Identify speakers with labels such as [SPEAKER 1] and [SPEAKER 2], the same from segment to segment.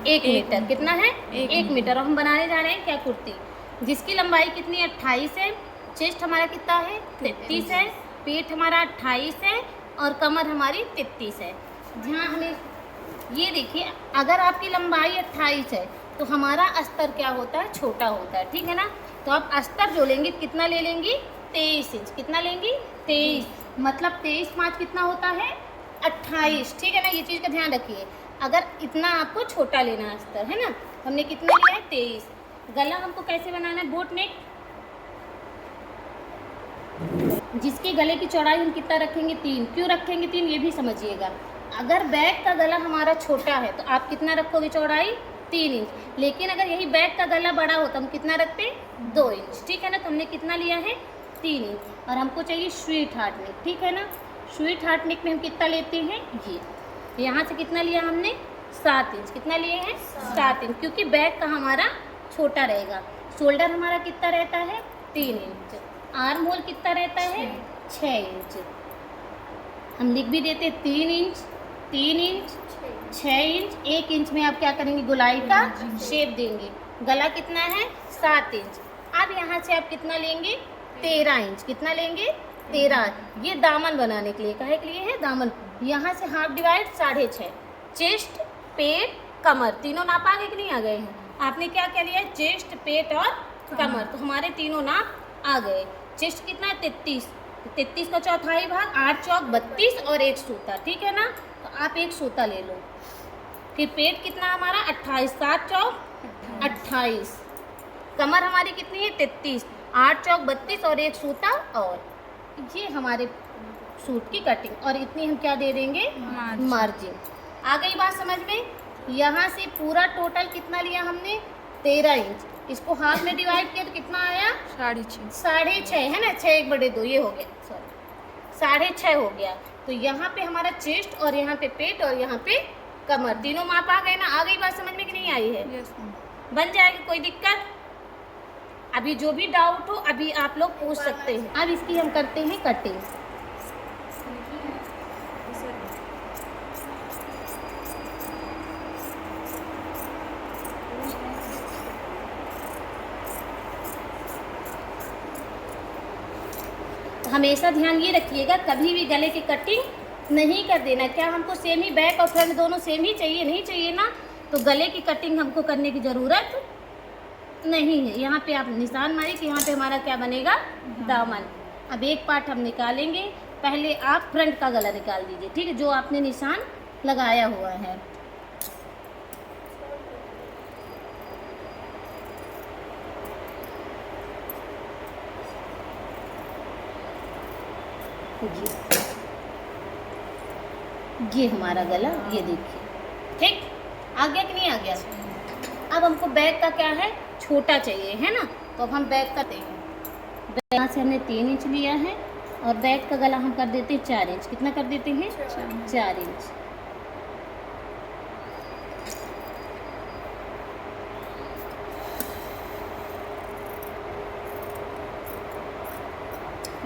[SPEAKER 1] 1 metre. कितना है? 1 metre. और हम बनाने जा रहे हैं क्या? कुर्ती, जिसकी लंबाई कितनी है? 28 है। चेस्ट हमारा कितना है? 33 है। पेट हमारा 28 है और कमर हमारी 33 है। जहाँ हमें ये देखिए, अगर आपकी लंबाई 28 है तो हमारा अस्तर क्या होता है? छोटा होता है, ठीक है ना। तो आप अस्तर जो लेंगे कितना ले लेंगी? 23 इंच। कितना लेंगी? 23। मतलब 23 5 कितना होता है? 28, ठीक है ना। ये चीज़ का ध्यान रखिए, अगर इतना आपको छोटा लेना है अस्तर, है ना। हमने कितना लिया है? 23। गला हमको कैसे बनाना है? बोट नेक, जिसके गले की चौड़ाई हम कितना रखेंगे? 3। क्यों रखेंगे 3? ये भी समझिएगा। अगर बैक का गला हमारा छोटा है तो आप कितना रखोगे चौड़ाई? 3 इंच। लेकिन अगर यही बैक का गला बड़ा हो तो हम कितना रखते? 2 इंच, ठीक है ना। तो हमने कितना लिया है? 3 इंच। और हमको चाहिए स्वीट हार्ट नेक, ठीक है ना। स्वीट हार्ट नेक में हम कितना लेते हैं? ये यहाँ से कितना लिया हमने? 7 इंच। कितना लिए हैं? 7 इंच, क्योंकि बैक का हमारा छोटा रहेगा। शोल्डर हमारा कितना रहता है? 3 इंच। आर्म होल कितना रहता है? 6 इंच। हम लिख भी देते 3 इंच, 3 इंच, 6 इंच। 1 इंच में आप क्या करेंगे? गोलाई का शेप देंगे। गला कितना है? 7 इंच। अब यहाँ से आप कितना लेंगे? 13 इंच। कितना लेंगे? 13। ये दामन बनाने के लिए, काहे के लिए है? दामन। यहाँ से हाफ डिवाइड 6.5। चेस्ट, पेट, कमर तीनों नाप आ गए कि नहीं आ गए हैं? आपने क्या क्या लिया? चेस्ट, पेट और कमर। तो हमारे तीनों नाप आ गए। चेस्ट कितना है? 33। 33 का चौथाई भाग, 8 चौक 32 और 1 सूता, ठीक है ना। तो आप 1 सूता ले लो। फिर पेट कितना हमारा? 28। 7 चौक 28। कमर हमारी कितनी है? 33। 8 चौक 32 और 1 सूता। और ये हमारे सूट की कटिंग। और इतनी हम क्या दे देंगे? मार्जिन। आ गई बात समझ में? यहाँ से पूरा टोटल कितना लिया हमने? 13 इंच। इसको हाफ में डिवाइड किया तो कितना आया? 6.5 है ना। 6/2 ये हो गया, सॉरी 6.5 हो गया। तो यहाँ पे हमारा चेस्ट और यहाँ पे पेट और यहाँ पे कमर तीनों माप आ गए ना। आ गई बात समझ में कि नहीं आई है? बन जाएगी, कोई दिक्कत? अभी जो भी डाउट हो अभी आप लोग पूछ सकते हैं। अब इसकी हम करते हैं कटिंग। हमेशा ध्यान ये रखिएगा, कभी भी गले की कटिंग नहीं कर देना। क्या हमको सेम ही बैक और फ्रंट दोनों सेम ही चाहिए? नहीं चाहिए ना। तो गले की कटिंग हमको करने की ज़रूरत नहीं है। यहाँ पे आप निशान मारिए कि यहाँ पे हमारा क्या बनेगा? दामन। अब एक पार्ट हम निकालेंगे। पहले आप फ्रंट का गला निकाल दीजिए, ठीक है, जो आपने निशान लगाया हुआ है। ये हमारा गला, ये देखिए, ठीक। आ गया कि नहीं आ गया? अब हमको बैक का क्या है? छोटा चाहिए, है ना। तो अब हम बैक का देंगे। यहाँ से हमने 3 इंच लिया है और बैक का गला हम कर देते हैं 4 इंच। कितना कर देते हैं? 4 इंच।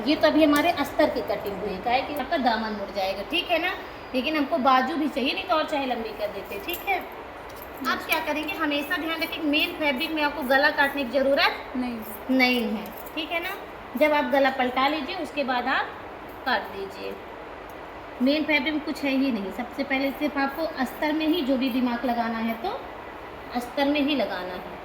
[SPEAKER 1] ये तो अभी हमारे अस्तर की कटिंग हुई, काहे कि आपका दामन मुड़ जाएगा, ठीक है ना। लेकिन हमको बाजू भी चाहिए, नहीं तो और चाहे लंबी कर देते, ठीक है। आप क्या करेंगे? हमेशा ध्यान रखें, मेन फैब्रिक में आपको गला काटने की ज़रूरत नहीं है, ठीक है ना। जब आप गला पलटा लीजिए उसके बाद आप काट दीजिए। मेन फैब्रिक में कुछ है ही नहीं। सबसे पहले सिर्फ आपको अस्तर में ही जो भी दिमाग लगाना है तो अस्तर में ही लगाना है।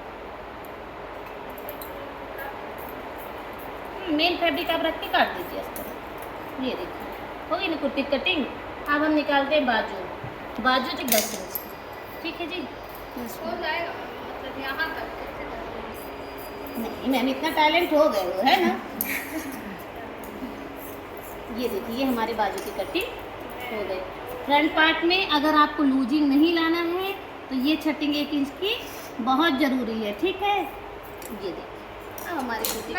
[SPEAKER 1] मेन फैब्रिक आप रख के काट दीजिए अस्तर। ये देखिए होगी ना कुर्ती कटिंग। अब हम निकालते हैं बाजू। बाजू तक 10 इंच, ठीक है जी। हो जाएगा, मतलब यहाँ तक नहीं मैम, इतना टैलेंट हो गए हो, है ना। ये देखिए, ये हमारे बाजू की कटिंग हो गई। फ्रंट पार्ट में अगर आपको लूजिंग नहीं लाना है तो ये छटिंग 1 इंच की बहुत ज़रूरी है, ठीक है। ये देखिए अब हमारी कुर्ती